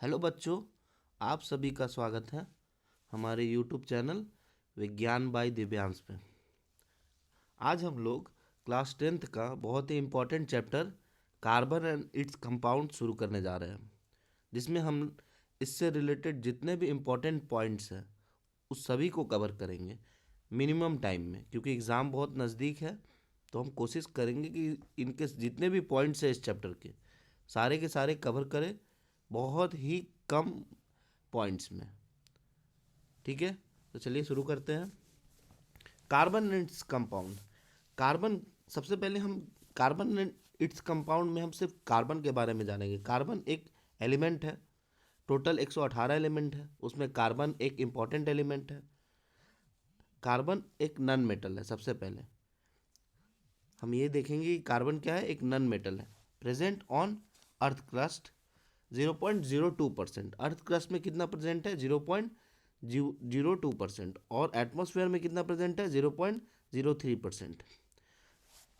Hello बच्चों, आप सभी का स्वागत है हमारे YouTube channel Vigyan by Divyansh पे। आज हम लोग क्लास 10th का बहुत ही important chapter carbon and its compound शुरू करने जा रहे हैं, जिसमें हम इससे रिलेटेड जितने भी इम्पोर्टेंट पॉइंट्स हैं उस सभी को कवर करेंगे मिनिमम टाइम में, क्योंकि एग्ज़ाम बहुत नज़दीक है। तो हम कोशिश करेंगे कि इनके जितने भी पॉइंट्स हैं इस चैप्टर के सारे कवर करें बहुत ही कम पॉइंट्स में। ठीक है, तो चलिए शुरू करते हैं। Carbon and its compound. Carbon, सबसे पहले हम कार्बन एंड इट्स कंपाउंड में हम सिर्फ कार्बन के बारे में जानेंगे। कार्बन एक एलिमेंट है, टोटल 118 एलिमेंट है, उसमें कार्बन एक इम्पॉर्टेंट एलिमेंट है। कार्बन एक नन मेटल है। सबसे पहले हम ये देखेंगे कि कार्बन क्या है, एक नन मेटल है। Present on earth crust 0.02%। Earth crust में कितना प्रेजेंट है, 0.02%। और एटमॉस्फेयर में कितना प्रेजेंट है, 0.03%।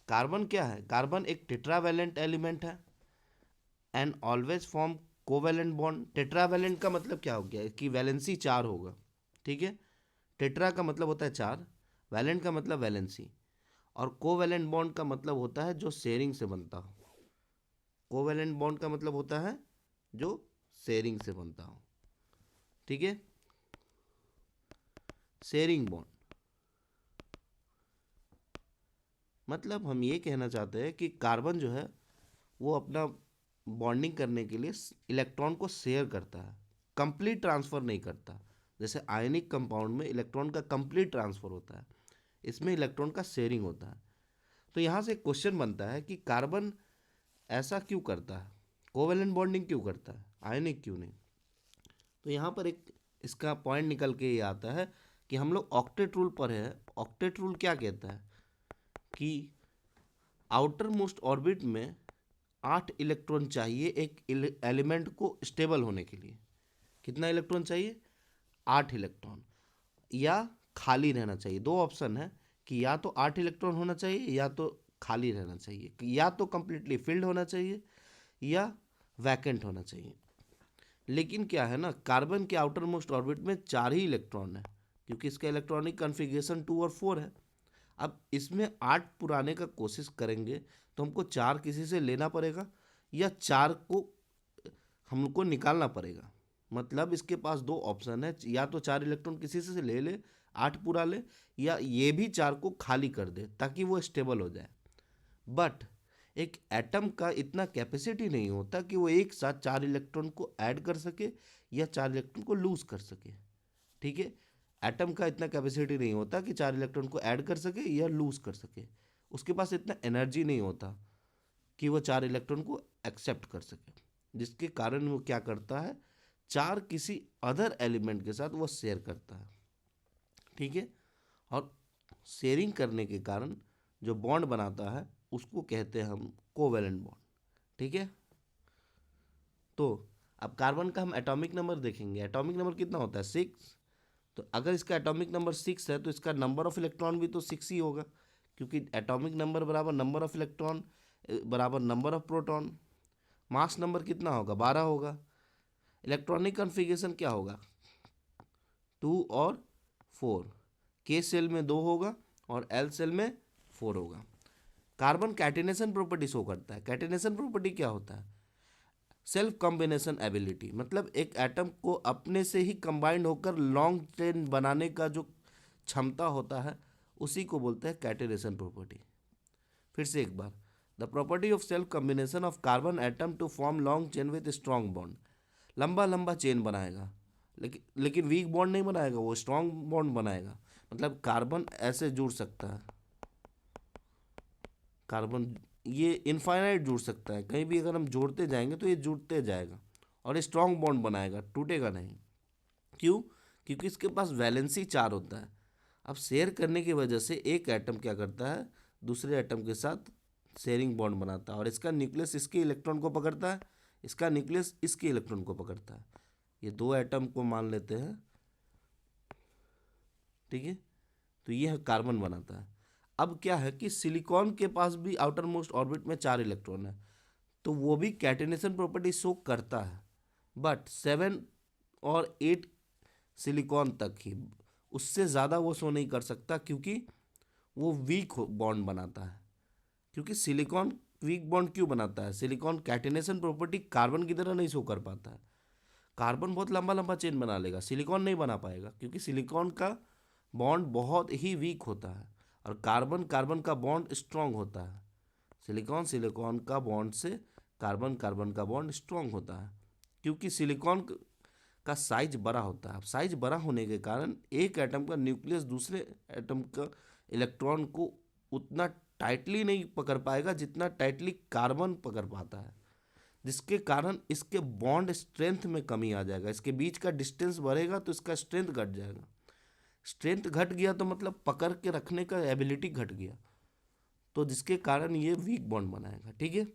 कार्बन क्या है, कार्बन एक टेट्रावैलेंट एलिमेंट है and always form covalent bond. Tetravalent का मतलब क्या हो गया, कि वैलेंसी 4 होगा। ठीक है, टेट्रा का मतलब होता है 4, वैलेंट का मतलब वैलेंसी, और कोवैलेंट बॉन्ड का मतलब होता है जो शेयरिंग से बनता हो। कोवैलेंट बॉन्ड का मतलब होता है जो शेयरिंग से बनता हो। ठीक है, शेयरिंग बॉन्ड मतलब हम ये कहना चाहते हैं कि कार्बन जो है वो अपना बॉन्डिंग करने के लिए इलेक्ट्रॉन को शेयर करता है, कंप्लीट ट्रांसफ़र नहीं करता। जैसे आयनिक कंपाउंड में इलेक्ट्रॉन का कंप्लीट ट्रांसफ़र होता है, इसमें इलेक्ट्रॉन का शेयरिंग होता है। तो यहाँ से क्वेश्चन बनता है कि कार्बन ऐसा क्यों करता है, कोवैलेंट बॉन्डिंग क्यों करता है, आयनिक क्यों नहीं। तो यहाँ पर एक इसका पॉइंट निकल के ये आता है कि हम लोग ऑक्टेट रूल पर है। ऑक्टेट रूल क्या कहता है कि आउटर मोस्ट ऑर्बिट में 8 इलेक्ट्रॉन चाहिए एक एलिमेंट को स्टेबल होने के लिए। कितना इलेक्ट्रॉन चाहिए, 8 इलेक्ट्रॉन, या खाली रहना चाहिए। दो ऑप्शन है कि या तो 8 इलेक्ट्रॉन होना चाहिए या तो खाली रहना चाहिए, या तो कंप्लीटली फिल्ड होना चाहिए या वैकेंट होना चाहिए। लेकिन क्या है ना, कार्बन के आउटर मोस्ट ऑर्बिट में 4 ही इलेक्ट्रॉन है, क्योंकि इसका इलेक्ट्रॉनिक कन्फिग्रेशन 2 और 4 है। अब इसमें 8 पुराने का कोशिश करेंगे तो हमको 4 किसी से लेना पड़ेगा या 4 को हमको निकालना पड़ेगा। मतलब इसके पास दो ऑप्शन है, या तो 4 इलेक्ट्रॉन किसी से ले ले, 8 पूरा ले, या ये भी 4 को खाली कर दे ताकि वो स्टेबल हो जाए। बट एक एटम का इतना कैपेसिटी नहीं होता कि वो एक साथ 4 इलेक्ट्रॉन को ऐड कर सके या 4 इलेक्ट्रॉन को लूज कर सके। ठीक है, एटम का इतना कैपेसिटी नहीं होता कि 4 इलेक्ट्रॉन को ऐड कर सके या लूज कर सके। उसके पास इतना एनर्जी नहीं होता कि वो 4 इलेक्ट्रॉन को एक्सेप्ट कर सके, जिसके कारण वो क्या करता है, 4 किसी अदर एलिमेंट के साथ वो शेयर करता है। ठीक है, और शेयरिंग करने के कारण जो बॉन्ड बनाता है उसको कहते हैं हम कोवैलेंट बॉन्ड। ठीक है, तो अब कार्बन का हम एटॉमिक नंबर देखेंगे। एटॉमिक नंबर कितना होता है, 6। तो अगर इसका एटॉमिक नंबर 6 है तो इसका नंबर ऑफ इलेक्ट्रॉन भी तो 6 ही होगा, क्योंकि एटॉमिक नंबर बराबर नंबर ऑफ इलेक्ट्रॉन बराबर number of proton. Mass number कितना होगा, 12 होगा। इलेक्ट्रॉनिक कन्फिग्रेशन क्या होगा, 2 और 4। के सेल में 2 होगा और एल सेल में 4 होगा। कार्बन कैटिनेशन प्रॉपर्टी शो करता है। कैटिनेशन प्रॉपर्टी क्या होता है, सेल्फ कॉम्बिनेशन एबिलिटी, मतलब एक एटम को अपने से ही कंबाइंड होकर लॉन्ग चेन बनाने का जो क्षमता होता है उसी को बोलते हैं कैटिनेशन प्रॉपर्टी। फिर से एक बार, the property of self combination of carbon atom to form long chain with strong bond. लंबा लंबा चेन बनाएगा, लेकिन वीक बॉन्ड नहीं बनाएगा, वो स्ट्रॉन्ग बॉन्ड बनाएगा। मतलब कार्बन ऐसे जुड़ सकता है, कार्बन ये इनफाइनाइट जुड़ सकता है, कहीं भी अगर हम जोड़ते जाएंगे तो ये जुड़ते जाएगा और स्ट्रॉन्ग बॉन्ड बनाएगा, टूटेगा नहीं। क्यों, क्योंकि इसके पास वैलेंसी 4 होता है। अब शेयर करने की वजह से एक एटम क्या करता है, दूसरे एटम के साथ शेयरिंग बॉन्ड बनाता है, और इसका न्यूक्लियस इसके इलेक्ट्रॉन को पकड़ता है, इसका न्यूक्लियस इसके इलेक्ट्रॉन को पकड़ता है। ये दो एटम को मान लेते हैं। ठीक है, तो ये कार्बन बनाता है। अब क्या है कि सिलिकॉन के पास भी आउटर मोस्ट ऑर्बिट में 4 इलेक्ट्रॉन है, तो वो भी कैटिनेशन प्रॉपर्टी शो करता है, बट 7 और 8 सिलिकॉन तक ही, उससे ज़्यादा वो शो नहीं कर सकता, क्योंकि वो वीक बॉन्ड बनाता है। क्योंकि सिलिकॉन वीक बॉन्ड क्यों बनाता है? सिलिकॉन कैटिनेशन प्रॉपर्टी कार्बन की तरह नहीं शो कर पाता है। कार्बन बहुत लंबा लंबा चेन बना लेगा, सिलिकॉन नहीं बना पाएगा, क्योंकि सिलिकॉन का बॉन्ड बहुत ही वीक होता है और कार्बन कार्बन का बॉन्ड स्ट्रांग होता है। सिलिकॉन सिलिकॉन का बॉन्ड से कार्बन कार्बन का बॉन्ड स्ट्रांग होता है, क्योंकि सिलिकॉन का साइज बड़ा होता है। साइज बड़ा होने के कारण एक एटम का न्यूक्लियस दूसरे एटम का इलेक्ट्रॉन को उतना टाइटली नहीं पकड़ पाएगा जितना टाइटली कार्बन पकड़ पाता है, जिसके कारण इसके बॉन्ड स्ट्रेंथ में कमी आ जाएगा। इसके बीच का डिस्टेंस बढ़ेगा तो इसका स्ट्रेंथ घट जाएगा। स्ट्रेंथ घट गया तो मतलब पकड़ के रखने का एबिलिटी घट गया, तो जिसके कारण ये वीक बॉन्ड बनाएगा। ठीक है,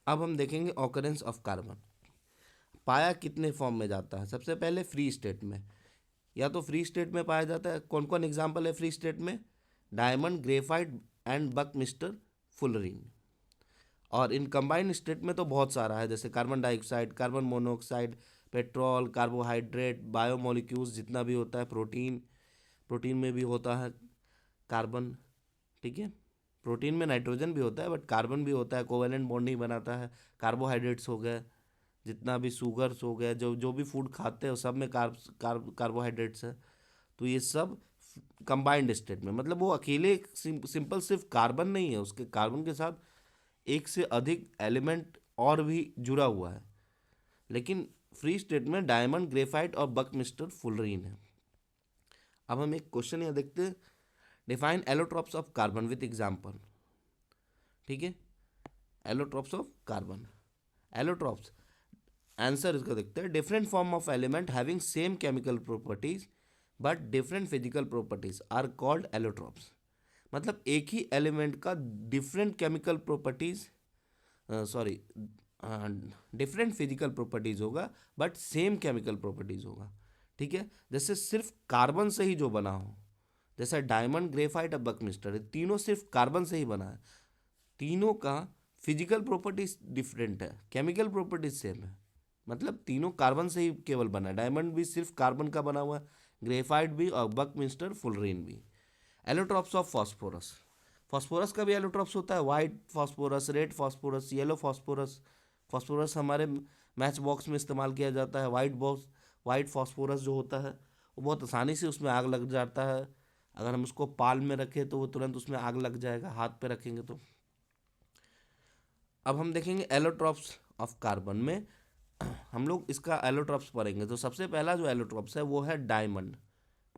अब हम देखेंगे ऑकरेंस ऑफ कार्बन। पाया कितने फॉर्म में जाता है? सबसे पहले फ्री स्टेट में, या तो फ्री स्टेट में पाया जाता है। कौन कौन एग्जाम्पल है फ्री स्टेट में? Diamond, graphite and buckminsterfullerene. और इन कंबाइंड स्टेट में तो बहुत सारा है, जैसे carbon dioxide, carbon monoxide, petrol, carbohydrate, biomolecules जितना भी होता है, प्रोटीन, प्रोटीन में भी होता है कार्बन। ठीक है, प्रोटीन में नाइट्रोजन भी होता है बट कार्बन भी होता है, कोवेलेंट बॉन्ड नहीं बनाता है। कार्बोहाइड्रेट्स हो गए, जितना भी शुगर्स हो गए, जो जो भी फूड खाते हैं सब में कार्बोहाइड्रेट्स है। तो ये सब कंबाइंड स्टेट में, मतलब वो अकेले सिंपल सिर्फ कार्बन नहीं है, उसके कार्बन के साथ एक से अधिक एलिमेंट और भी जुड़ा हुआ है। लेकिन फ्री स्टेट में डायमंड, ग्रेफाइट और बकमिस्टर फुलरिन है। अब हम एक क्वेश्चन यहाँ देखते हैं, define allotropes of carbon with example. ठीक है, allotropes of carbon, allotropes answer इसका देखते हैं, different form of element having same chemical properties but different physical properties are called allotropes. मतलब एक ही एलिमेंट का different chemical properties, sorry different physical properties होगा बट सेम केमिकल प्रॉपर्टीज होगा। ठीक है, जैसे सिर्फ कार्बन से ही जो बना हो, जैसे डायमंड, ग्रेफाइट और बकमिस्टर, तीनों सिर्फ कार्बन से ही बना है, तीनों का फिजिकल प्रॉपर्टीज डिफरेंट है, केमिकल प्रॉपर्टीज सेम है, मतलब तीनों कार्बन से ही केवल बना है। डायमंड भी सिर्फ कार्बन का बना हुआ है, ग्रेफाइट भी और बकमिस्टर फुलरिन भी। एलोट्रॉप्स ऑफ फास्फोरस, फास्फोरस का भी एलोट्रॉप्स होता है, white phosphorus, red phosphorus, yellow phosphorus. Phosphorus हमारे मैच बॉक्स में इस्तेमाल किया जाता है। वाइट फास्फोरस जो होता है वो बहुत आसानी से उसमें आग लग जाता है, अगर हम उसको पाल में रखें तो वो तुरंत उसमें आग लग जाएगा, हाथ पे रखेंगे तो। अब हम देखेंगे एलोट्रॉप्स ऑफ कार्बन में हम लोग इसका एलोट्रॉप्स पढ़ेंगे। तो सबसे पहला जो एलोट्रॉप्स है वो है डायमंड।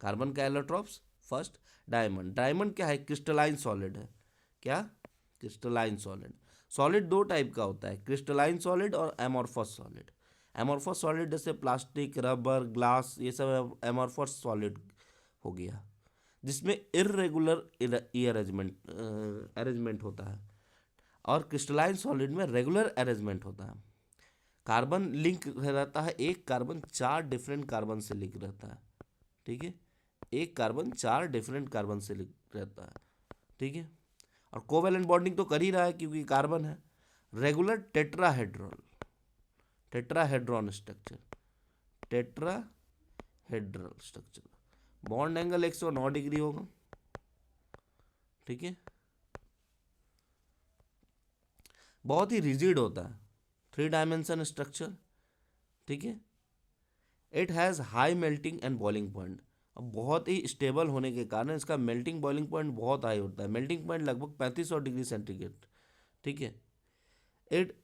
कार्बन का एलोट्रॉप्स फर्स्ट डायमंड। डायमंड क्या है? क्रिस्टलाइन सॉलिड है। क्या? Crystalline solid. सॉलिड दो टाइप का होता है, क्रिस्टलाइन सॉलिड और एमॉर्फस सॉलिड। एमॉर्फस सॉलिड जैसे प्लास्टिक, रबर, ग्लास, ये सब एमॉर्फस सॉलिड हो गया, जिसमें इरेगुलर अरेंजमेंट होता है, और क्रिस्टलाइन सॉलिड में रेगुलर अरेंजमेंट होता है। कार्बन लिंक रहता है, एक कार्बन 4 डिफरेंट कार्बन से लिंक रहता है। ठीक है, एक कार्बन 4 डिफरेंट कार्बन से लिंक रहता है। ठीक है, और कोवेलेंट बॉन्डिंग तो कर ही रहा है क्योंकि कार्बन है। Regular tetrahedron structure, tetrahedral structure, bond angle 109 degree होगा। ठीक है, बहुत ही रिजिड होता है, 3 डायमेंशन स्ट्रक्चर। ठीक है, it has high melting and boiling point. अब बहुत ही स्टेबल होने के कारण इसका मेल्टिंग बॉइलिंग पॉइंट बहुत हाई होता है, मेल्टिंग पॉइंट लगभग 3500 डिग्री सेंटीग्रेड। ठीक है, it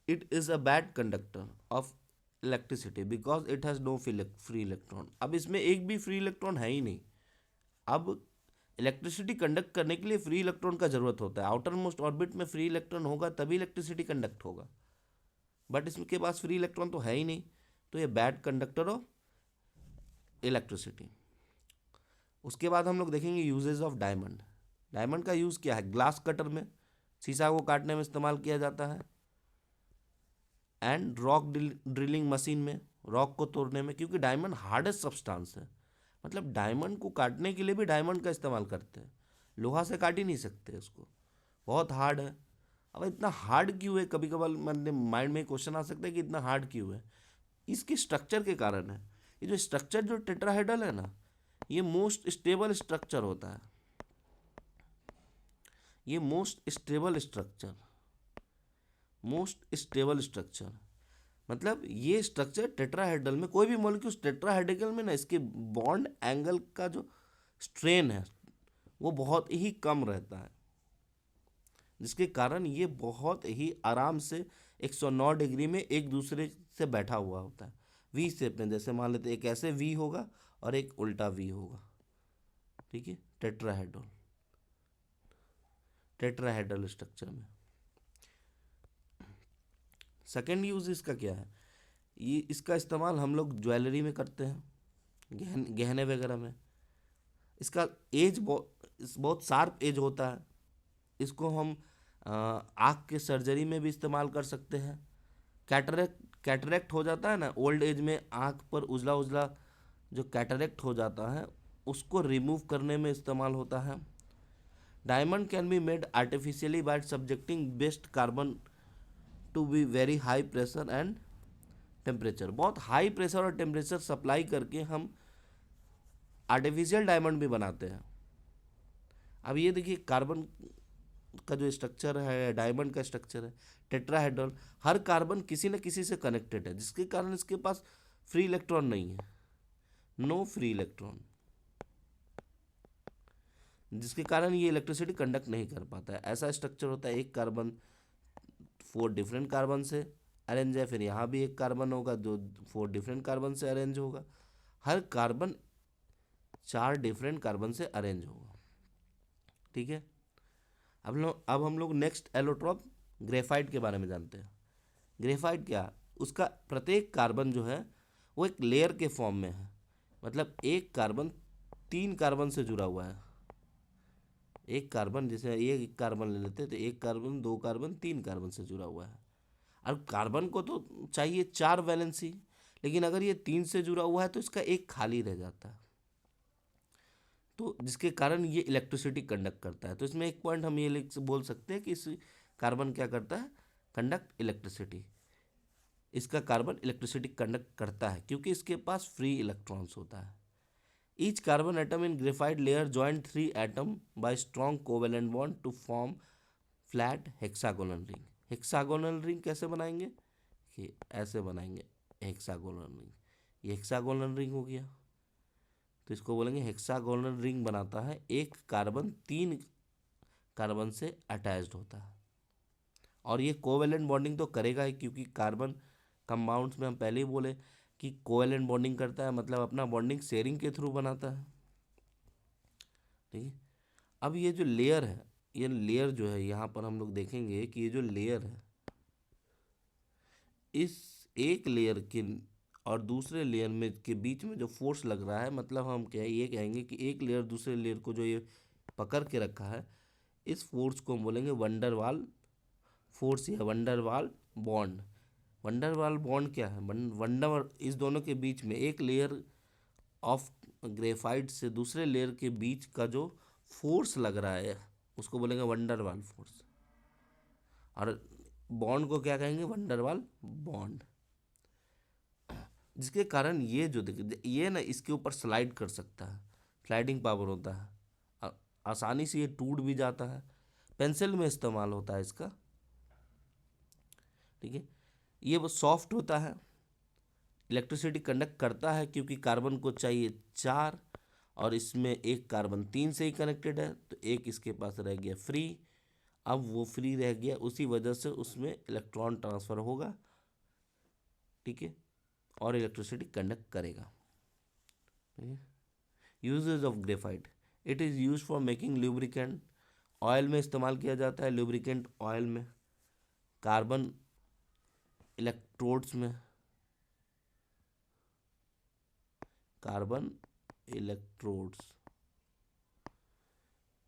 it is a bad conductor of electricity because it has no free electron. अब इसमें एक भी फ्री इलेक्ट्रॉन है ही नहीं। अब इलेक्ट्रिसिटी कंडक्ट करने के लिए फ्री इलेक्ट्रॉन का जरूरत होता है, आउटर मोस्ट ऑर्बिट में फ्री इलेक्ट्रॉन होगा तभी इलेक्ट्रिसिटी कंडक्ट होगा, बट इसके पास फ्री इलेक्ट्रॉन तो है ही नहीं, तो ये बैड कंडक्टर ऑफ इलेक्ट्रिसिटी। उसके बाद हम लोग देखेंगे यूजेज ऑफ डायमंड। डायमंड का यूज़ क्या है? ग्लास कटर में, शीशा को काटने में इस्तेमाल किया जाता है, एंड रॉक ड्रिलिंग मशीन में, रॉक को तोड़ने में, क्योंकि डायमंड हार्डेस्ट सब्सटेंस है। मतलब डायमंड को काटने के लिए भी डायमंड का इस्तेमाल करते हैं, लोहा से काट ही नहीं सकते उसको, बहुत हार्ड है। अब इतना हार्ड क्यों है, कभी कभार मैंने माइंड में क्वेश्चन आ सकता है कि इतना हार्ड क्यों है। इसके स्ट्रक्चर के कारण है। ये जो स्ट्रक्चर जो टेट्राहेड्रल है ना, ये मोस्ट स्टेबल स्ट्रक्चर होता है। ये मोस्ट स्टेबल स्ट्रक्चर मतलब ये स्ट्रक्चर टेट्राहेड्रल में, कोई भी मॉलिक्यूल टेट्राहेड्रल में ना, इसके बॉन्ड एंगल का जो स्ट्रेन है वो बहुत ही कम रहता है, जिसके कारण ये बहुत ही आराम से 109 डिग्री में एक दूसरे से बैठा हुआ होता है वी शेप में। जैसे मान लेते एक ऐसे वी होगा और एक उल्टा वी होगा, ठीक है, टेट्राहेड्रल स्ट्रक्चर में। सेकेंड यूज इसका क्या है, ये इसका इस्तेमाल हम लोग ज्वेलरी में करते हैं, गहने वगैरह में। इसका एज बहुत शार्प एज होता है। इसको हम आँख के सर्जरी में भी इस्तेमाल कर सकते हैं। कैटरेक्ट हो जाता है ना ओल्ड एज में, आँख पर उजला उजला जो कैटरेक्ट हो जाता है, उसको रिमूव करने में इस्तेमाल होता है। Diamond can be made artificially by subjecting best carbon to be very high pressure and temperature. बहुत हाई प्रेशर और टेम्परेचर सप्लाई करके हम आर्टिफिशियल डायमंड भी बनाते हैं। अब ये देखिए कार्बन का जो स्ट्रक्चर है, डायमंड का स्ट्रक्चर है टेट्राहेड्रल, हर कार्बन किसी न किसी से कनेक्टेड है, जिसके कारण इसके पास फ्री इलेक्ट्रॉन नहीं है, नो फ्री इलेक्ट्रॉन, जिसके कारण ये इलेक्ट्रिसिटी कंडक्ट नहीं कर पाता है। ऐसा स्ट्रक्चर होता है, एक कार्बन 4 डिफरेंट कार्बन से अरेंज है, फिर यहाँ भी एक कार्बन होगा जो 4 डिफरेंट कार्बन से अरेंज होगा, हर कार्बन 4 डिफरेंट कार्बन से अरेंज होगा, ठीक है। अब हम लोग नेक्स्ट एलोट्रॉप ग्रेफाइट के बारे में जानते हैं। ग्रेफाइट क्या, उसका प्रत्येक कार्बन जो है वो एक लेयर के फॉर्म में है, मतलब एक कार्बन 3 कार्बन से जुड़ा हुआ है। एक कार्बन, जैसे एक कार्बन ले लेते हैं तो एक कार्बन 2 कार्बन 3 कार्बन से जुड़ा हुआ है। और कार्बन को तो चाहिए 4 वैलेंसी, लेकिन अगर ये 3 से जुड़ा हुआ है तो इसका एक खाली रह जाता है, तो जिसके कारण ये इलेक्ट्रिसिटी कंडक्ट करता है। तो इसमें एक पॉइंट हम ये बोल सकते हैं कि इस कार्बन क्या करता है, कंडक्ट इलेक्ट्रिसिटी। इसका कार्बन इलेक्ट्रिसिटी कंडक्ट करता है क्योंकि इसके पास फ्री इलेक्ट्रॉन्स होता है। Each carbon atom in graphite layer joint 3 atom by strong covalent bond to form flat hexagonal ring. Hexagonal ring कैसे बनाएंगे, कि ऐसे बनाएंगे हेक्सागोनल रिंग। ये हेक्सागोनल रिंग हो गया, तो इसको बोलेंगे हेक्सागोनल रिंग बनाता है। एक कार्बन 3 कार्बन से अटैच्ड होता है, और ये कोवेलेंट बॉन्डिंग तो करेगा ही, क्योंकि कार्बन कंपाउंड्स में हम पहले ही बोले कि कोवेलेंट बॉन्डिंग करता है, मतलब अपना बॉन्डिंग शेयरिंग के थ्रू बनाता है, ठीक है। अब ये जो लेयर है, ये लेयर जो है यहाँ पर हम लोग देखेंगे कि ये जो लेयर है, इस एक लेयर के और दूसरे लेयर में के बीच में जो फोर्स लग रहा है, मतलब हम क्या ये कहेंगे कि एक लेयर दूसरे लेयर को जो ये पकड़ के रखा है, इस फोर्स को हम बोलेंगे वंडरवाल फोर्स या वंडरवाल बॉन्ड। वंडरवाल बॉन्ड क्या है, वंडर इस दोनों के बीच में, एक लेयर ऑफ ग्रेफाइट से दूसरे लेयर के बीच का जो फोर्स लग रहा है उसको बोलेंगे वंडरवाल फोर्स, और बॉन्ड को क्या कहेंगे, वंडरवाल बॉन्ड। जिसके कारण ये जो ये ना इसके ऊपर स्लाइड कर सकता है, स्लाइडिंग पावर होता है, आसानी से ये टूट भी जाता है। पेंसिल में इस्तेमाल होता है इसका, ठीक है। ये वो सॉफ्ट होता है, इलेक्ट्रिसिटी कंडक्ट करता है क्योंकि कार्बन को चाहिए 4 और इसमें एक कार्बन 3 से ही कनेक्टेड है, तो एक इसके पास रह गया फ्री। अब वो फ्री रह गया, उसी वजह से उसमें इलेक्ट्रॉन ट्रांसफ़र होगा, ठीक है, और इलेक्ट्रिसिटी कंडक्ट करेगा। Usages of graphite, it is use for making lubricant. Oil में इस्तेमाल किया जाता है, लुब्रिकेंट ऑयल में, कार्बन इलेक्ट्रोड्स में, कार्बन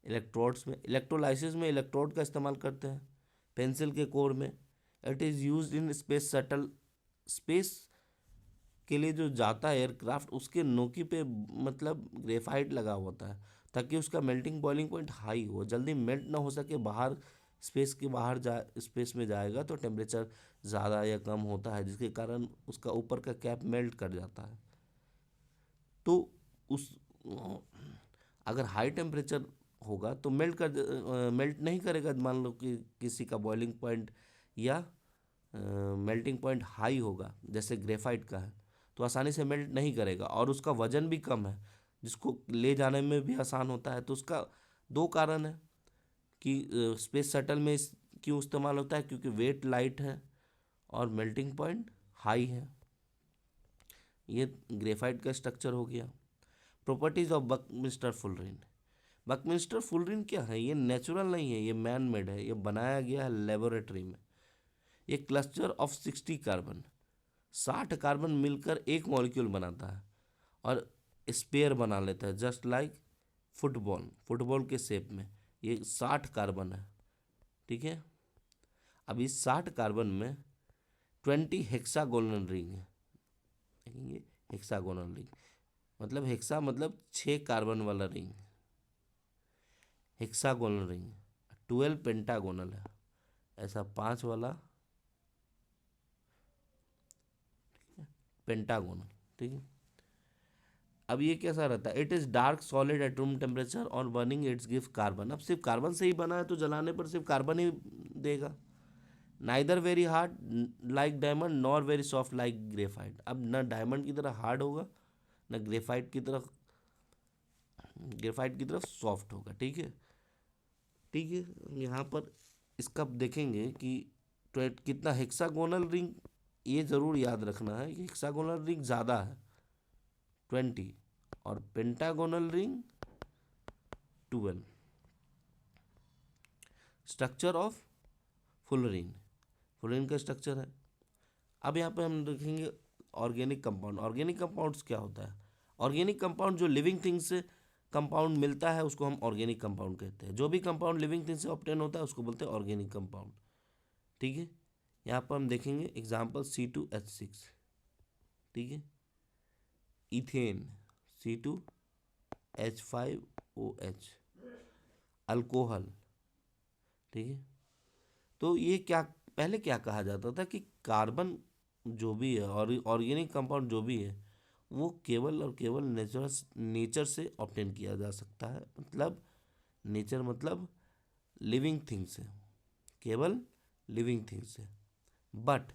इलेक्ट्रोड्स में, इलेक्ट्रोलाइसिस में इलेक्ट्रोड का इस्तेमाल करते हैं, पेंसिल के कोर में। It is use in space shuttle, space के लिए जो जाता है एयरक्राफ्ट, उसके नोकी पे मतलब ग्रेफाइट लगा होता है ताकि उसका मेल्टिंग बॉइलिंग पॉइंट हाई हो, जल्दी मेल्ट ना हो सके, बाहर स्पेस के बाहर स्पेस में जाएगा तो टेम्परेचर ज़्यादा या कम होता है, जिसके कारण उसका ऊपर का कैप मेल्ट कर जाता है। तो उस अगर हाई टेम्परेचर होगा तो मेल्ट नहीं करेगा। मान लो कि किसी का बॉइलिंग पॉइंट या मेल्टिंग पॉइंट हाई होगा, जैसे ग्रेफाइट का है, तो आसानी से मेल्ट नहीं करेगा और उसका वजन भी कम है, जिसको ले जाने में भी आसान होता है। तो उसका दो कारण है कि स्पेस शटल में क्यों इस्तेमाल होता है, क्योंकि वेट लाइट है और मेल्टिंग पॉइंट हाई है। ये ग्रेफाइट का स्ट्रक्चर हो गया। Properties of buckminsterfullerene. Buckminsterfullerene क्या है? ये नेचुरल नहीं है, ये मैन मेड है, ये बनाया गया है लेबोरेटरी में। ये क्लस्टर ऑफ 60 कार्बन, 60 कार्बन मिलकर एक मॉलिक्यूल बनाता है और स्पेयर बना लेता है, जस्ट लाइक फुटबॉल के शेप में। ये 60 कार्बन है, ठीक है। अब इस 60 कार्बन में 20 हेक्सागोनल रिंग है। देखेंगे हेक्सागोनल रिंग मतलब हेक्सा मतलब 6 कार्बन वाला रिंग, हेक्सागोनल रिंग। 12 पेंटागोनल है, ऐसा 5 वाला पेंटागोनल, ठीक है। अब ये कैसा रहता है? It is dark solid at room temperature और बर्निंग इट्स गिव कार्बन। अब सिर्फ कार्बन से ही बना है तो जलाने पर सिर्फ कार्बन ही देगा। Neither very hard like diamond nor very soft like graphite. अब ना डायमंड की तरह हार्ड होगा, ना ग्रेफाइट की तरफ सॉफ्ट होगा, ठीक है। ठीक है, यहाँ पर इसका देखेंगे कि कितना हेक्सागोनल रिंग, ये ज़रूर याद रखना है कि हेक्सागोनल रिंग ज़्यादा है 20 और pentagonal ring 12। Structure of fullerene का स्ट्रक्चर है। अब यहाँ पे हम देखेंगे ऑर्गेनिक कंपाउंड। ऑर्गेनिक कंपाउंड्स क्या होता है? ऑर्गेनिक कंपाउंड जो लिविंग थिंग्स से कंपाउंड मिलता है उसको हम ऑर्गेनिक कंपाउंड कहते हैं। जो भी कंपाउंड लिविंग थिंग से ऑब्टेन होता है उसको बोलते हैं ऑर्गेनिक कंपाउंड, ठीक है। यहाँ पर हम देखेंगे एग्जाम्पल C2H6, ठीक है, इथेन C2H5OH, अल्कोहल, ठीक है। तो ये क्या, पहले क्या कहा जाता था कि कार्बन जो भी है और ऑर्गेनिक कंपाउंड जो भी है वो केवल और केवल नेचर से ऑब्टेन किया जा सकता है। मतलब नेचर मतलब लिविंग थिंग से, केवल लिविंग थिंग से। बट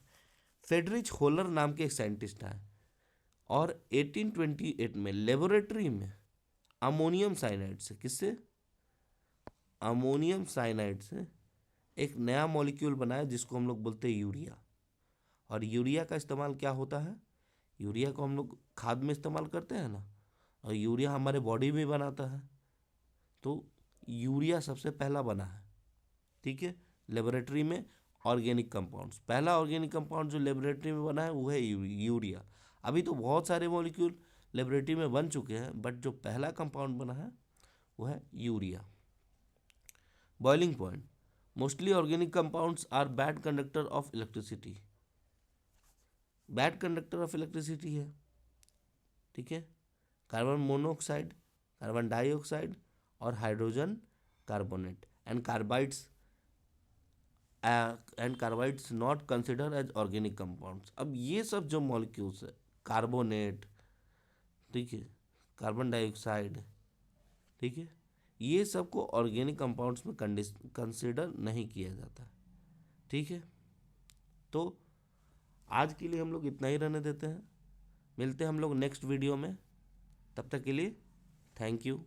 फ्रेडरिच होलर नाम के एक साइंटिस्ट आए और 1828 में लेबोरेटरी में अमोनियम साइनाइड से, किससे? अमोनियम साइनाइड से एक नया मॉलिक्यूल बनाया जिसको हम लोग बोलते हैं यूरिया। और यूरिया का इस्तेमाल क्या होता है? यूरिया को हम लोग खाद में इस्तेमाल करते हैं ना, और यूरिया हमारे बॉडी में बनाता है। तो यूरिया सबसे पहला बना है, ठीक है, लेबोरेटरी में। ऑर्गेनिक कंपाउंड्स, पहला ऑर्गेनिक कंपाउंड जो लेबोरेटरी में बना है वो है यूरिया। अभी तो बहुत सारे मॉलिक्यूल लेबोरेटरी में बन चुके हैं, बट जो पहला कंपाउंड बना है वो है urea. Boiling point. Mostly organic compounds are bad conductor of electricity. Bad conductor of electricity है, ठीक है। कार्बन मोनोऑक्साइड, कार्बन डाइऑक्साइड और hydrogen carbonate and carbides not consider as organic compounds. अब ये सब जो मॉलिक्यूल्स है, कार्बोनेट, ठीक है, कार्बन डाइऑक्साइड, ठीक है, ये सब को ऑर्गेनिक कंपाउंड्स में कंसिडर नहीं किया जाता, ठीक है। तो आज के लिए हम लोग इतना ही रहने देते हैं। मिलते हैं हम लोग नेक्स्ट वीडियो में। तब तक के लिए थैंक यू।